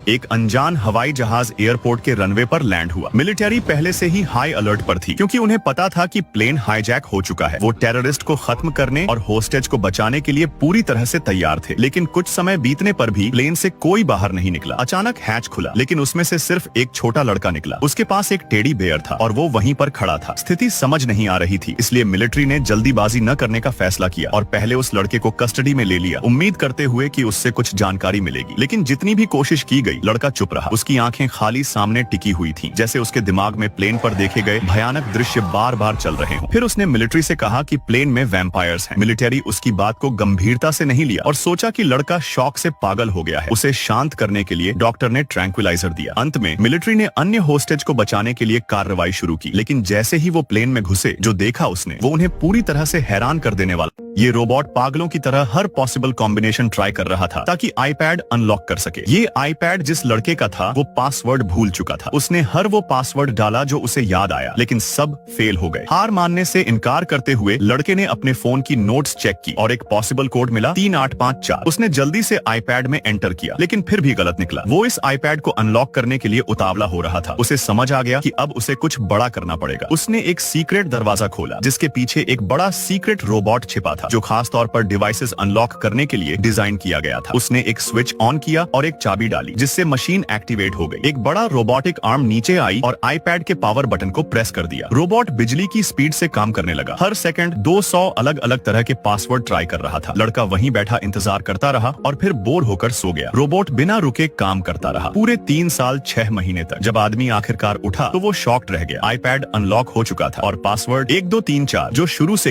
एक अनजान हवाई जहाज एयरपोर्ट के रनवे पर लैंड हुआ। मिलिट्री पहले से ही हाई अलर्ट पर थी क्योंकि उन्हें पता था कि प्लेन हाईजैक हो चुका है। वो टेररिस्ट को खत्म करने और होस्टेज को बचाने के लिए पूरी तरह से तैयार थे। लेकिन कुछ समय बीतने पर भी प्लेन से कोई बाहर नहीं निकला। अचानक हैच खुला, लेकिन उसमें से सिर्फ एक छोटा लड़का निकला। उसके पास एक टेडी बेयर था और वो वहीं पर खड़ा था। स्थिति समझ नहीं आ रही थी, इसलिए मिलिट्री ने जल्दीबाजी न करने का फैसला किया और पहले उस लड़के को कस्टडी में ले लिया, उम्मीद करते हुए कि उससे कुछ जानकारी मिलेगी। लेकिन जितनी भी कोशिश की गई, लड़का चुप रहा। उसकी आंखें खाली सामने टिकी हुई थीं, जैसे उसके दिमाग में प्लेन पर देखे गए भयानक दृश्य बार बार चल रहे हों। फिर उसने मिलिट्री से कहा कि प्लेन में वैम्पायर्स हैं। मिलिट्री उसकी बात को गंभीरता से नहीं लिया और सोचा कि लड़का शॉक से पागल हो गया है। उसे शांत करने के लिए डॉक्टर ने ट्रैंक्विलाइजर दिया। अंत में मिलिट्री ने अन्य होस्टेज को बचाने के लिए कार्रवाई शुरू की। लेकिन जैसे ही वो प्लेन में घुसे, जो देखा उसने, वो उन्हें पूरी तरह से हैरान कर देने वाला। ये रोबोट पागलों की तरह हर पॉसिबल कॉम्बिनेशन ट्राई कर रहा था ताकि आईपैड अनलॉक कर सके। ये आईपैड जिस लड़के का था, वो पासवर्ड भूल चुका था। उसने हर वो पासवर्ड डाला जो उसे याद आया, लेकिन सब फेल हो गए। हार मानने से इनकार करते हुए लड़के ने अपने फोन की नोट्स चेक की और एक पॉसिबल कोड मिला 3854। उसने जल्दी से आईपैड में एंटर किया, लेकिन फिर भी गलत निकला। वो इस आईपैड को अनलॉक करने के लिए उतावला हो रहा था। उसे समझ आ गया कि अब उसे कुछ बड़ा करना पड़ेगा। उसने एक सीक्रेट दरवाजा खोला, जिसके पीछे एक बड़ा सीक्रेट रोबोट छिपा था, जो खास तौर पर डिवाइसेस अनलॉक करने के लिए डिजाइन किया गया था। उसने एक स्विच ऑन किया और एक चाबी डाली, जिससे मशीन एक्टिवेट हो गई। एक बड़ा रोबोटिक आर्म नीचे आई और आईपैड के पावर बटन को प्रेस कर दिया। रोबोट बिजली की स्पीड से काम करने लगा। हर सेकंड 200 अलग अलग तरह के पासवर्ड ट्राई कर रहा था। लड़का वहीं बैठा इंतजार करता रहा और फिर बोर होकर सो गया। रोबोट बिना रुके काम करता रहा पूरे 3 साल 6 महीने तक। जब आदमी आखिरकार उठा तो वो शॉक्ड रह गया। आईपैड अनलॉक हो चुका था और पासवर्ड 1234, जो शुरू से ही